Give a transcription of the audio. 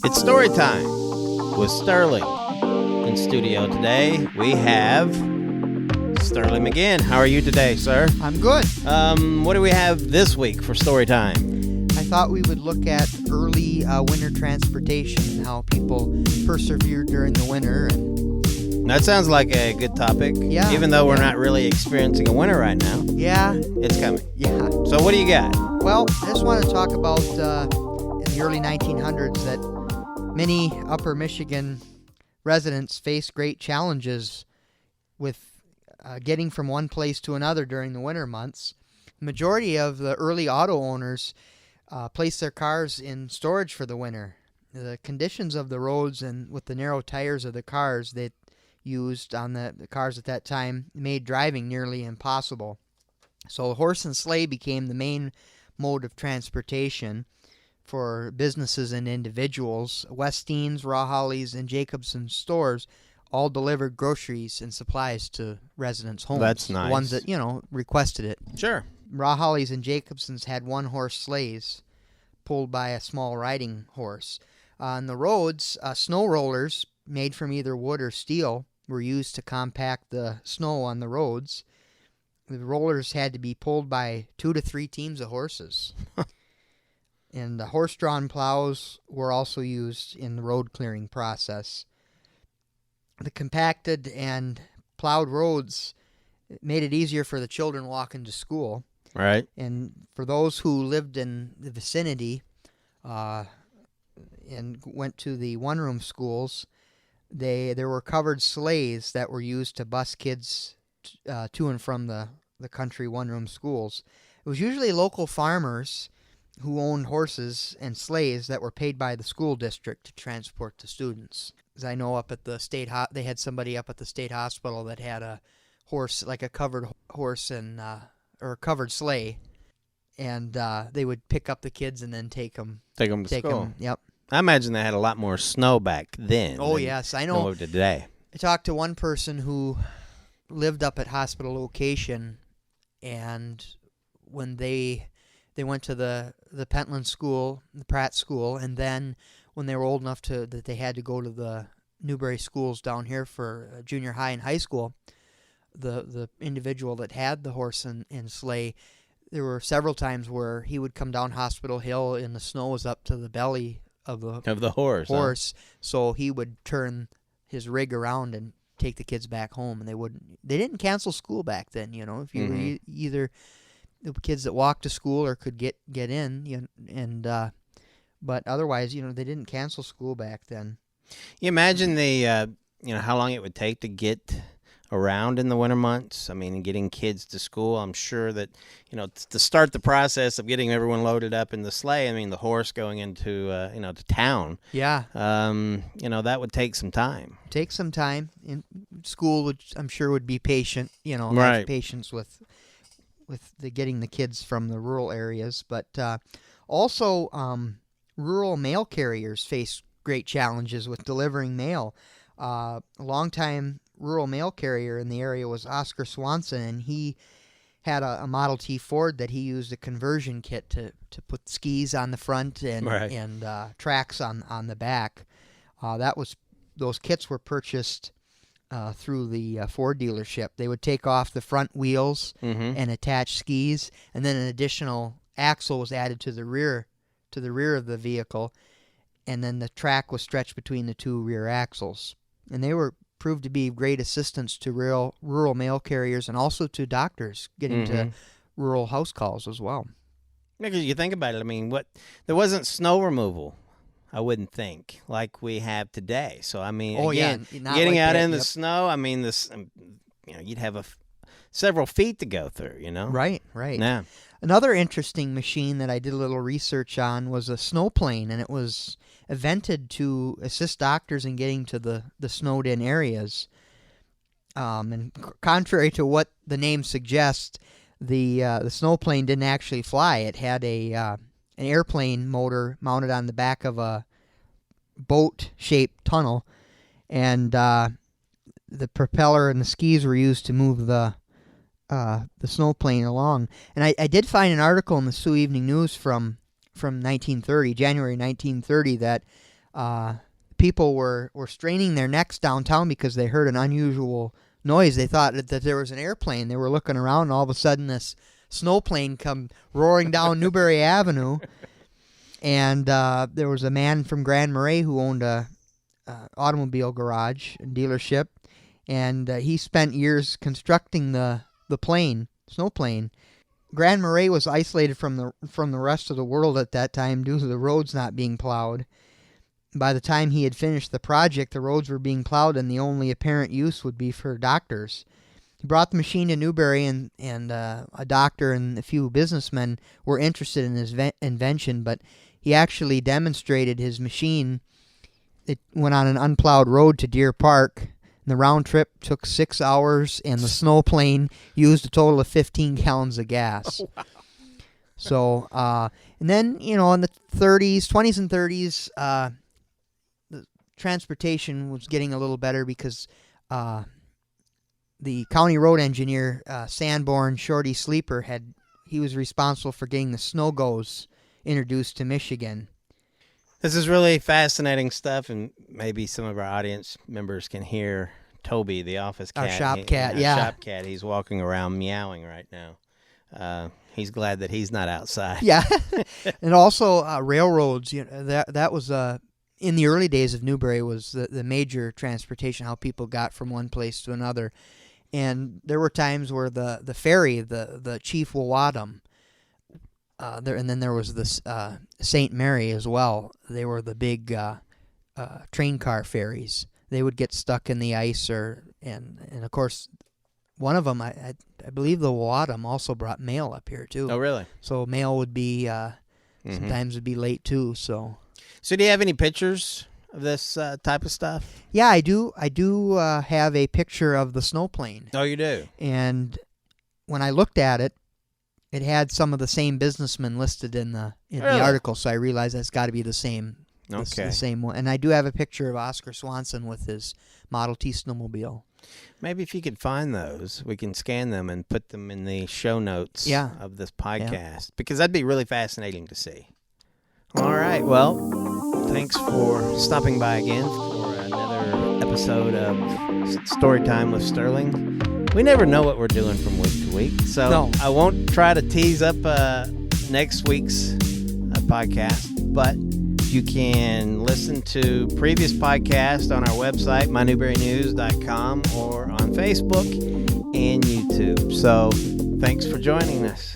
It's story time with Sterling. In studio today, we have Sterling again. How are you today, sir? I'm good. What do we have this week for story time? I thought we would look at early winter transportation and how people persevered during the winter. And That sounds like a good topic. Yeah, Even though we're yeah. not really experiencing a winter right now, yeah, it's coming. yeah. So what do you got? Well, I just want to talk about in the early 1900s that many Upper Michigan residents faced great challenges with getting from one place to another during the winter months. The majority of the early auto owners placed their cars in storage for the winter. The conditions of the roads and with the narrow tires of the cars they used on the cars at that time made driving nearly impossible. So horse and sleigh became the main mode of transportation for businesses and individuals. Westeen's, Rawhalley's, and Jacobson's stores all delivered groceries and supplies to residents' homes. That's nice. The ones that, requested it. Sure. Rawhalley's and Jacobson's had one-horse sleighs pulled by a small riding horse. On the roads, snow rollers made from either wood or steel were used to compact the snow on the roads. The rollers had to be pulled by 2 to 3 teams of horses. And the horse-drawn plows were also used in the road clearing process. The compacted and plowed roads made it easier for the children walking to school. Right. And for those who lived in the vicinity and went to the one-room schools, there were covered sleighs that were used to bus kids to and from the country one-room schools. It was usually local farmers who owned horses and sleighs that were paid by the school district to transport the students. As I know, up at the state, they had somebody up at the state hospital that had a horse, like a covered horse and or a covered sleigh, and they would pick up the kids and then take them to school. Yep. I imagine they had a lot more snow back then. Oh than yes, I know. Today. I talked to one person who lived up at hospital location, and when they went to the Pentland school, the Pratt school, and then when they were old enough that they had to go to the Newberry schools down here for junior high and high school, the individual that had the horse and sleigh, there were several times where he would come down Hospital Hill and the snow was up to the belly of the horse. Huh? So he would turn his rig around and take the kids back home, and they didn't cancel school back then. If you were either the kids that walked to school or could get in, but otherwise, they didn't cancel school back then. You imagine how long it would take to get around in the winter months. I mean, getting kids to school. I'm sure that to start the process of getting everyone loaded up in the sleigh. I mean, the horse going into to town. Yeah. That would take some time. Take some time. In school, I'm sure would be patient. Right. Have patience with getting the kids from the rural areas, but also rural mail carriers face great challenges with delivering mail. A longtime rural mail carrier in the area was Oscar Swanson, and he had a Model T Ford that he used a conversion kit to put skis on the front and tracks on the back. Those kits were purchased through the Ford dealership. They would take off the front wheels and attach skis, and then an additional axle was added to the rear of the vehicle, and then the track was stretched between the two rear axles. And they proved to be great assistance to rural mail carriers and also to doctors getting to rural house calls as well. Because you think about it, I mean, there wasn't snow removal, I wouldn't think, like we have today. So I mean, getting out in the snow, I mean, you'd have several feet to go through. Right. Yeah. Another interesting machine that I did a little research on was a snowplane, and it was invented to assist doctors in getting to the snowed-in areas. And contrary to what the name suggests, the snowplane didn't actually fly. It had an airplane motor mounted on the back of a boat-shaped tunnel, and the propeller and the skis were used to move the snowplane along. And I did find an article in the Sioux Evening News from 1930, January 1930, that people were straining their necks downtown because they heard an unusual noise. They thought that there was an airplane. They were looking around, and all of a sudden this snowplane come roaring down Newberry Avenue. And there was a man from Grand Marais who owned a automobile garage and dealership, and he spent years constructing the snowplane. Grand Marais was isolated from the rest of the world at that time due to the roads not being plowed. By the time he had finished the project, the roads were being plowed, and the only apparent use would be for doctors. He brought the machine to Newberry, and a doctor and a few businessmen were interested in his invention, but he actually demonstrated his machine. It went on an unplowed road to Deer Park, and the round trip took 6 hours, and the snowplane used a total of 15 gallons of gas. Oh, wow. So, and then, in the 20s and 30s, the transportation was getting a little better because the county road engineer, Sanborn Shorty Sleeper, he was responsible for getting the snow-goes introduced to Michigan. This is really fascinating stuff, and maybe some of our audience members can hear Toby, the office cat. Our shop cat, yeah. Shop cat. He's walking around meowing right now. He's glad that he's not outside. Yeah, and also railroads. That was in the early days of Newberry was the major transportation, how people got from one place to another. And there were times where the ferry, the Chief Wawadam, and then there was this St. Mary as well. They were the big train car ferries. They would get stuck in the ice, and of course, one of them, I believe the Wawadam also brought mail up here too. Oh, really? So mail would be sometimes would be late too. So do you have any pictures of this type of stuff? Yeah, I do. I do have a picture of the snowplane. Oh, you do? And when I looked at it, it had some of the same businessmen listed in the article, so I realized that's got to be the same. Okay. The same one. And I do have a picture of Oscar Swanson with his Model T snowmobile. Maybe if you could find those, we can scan them and put them in the show notes of this podcast, because that'd be really fascinating to see. All right. Well, thanks for stopping by again for another episode of Storytime with Sterling. We never know what we're doing from week to week, so I won't try to tease up next week's podcast, but you can listen to previous podcasts on our website, mynewberrynews.com, or on Facebook and YouTube. So thanks for joining us.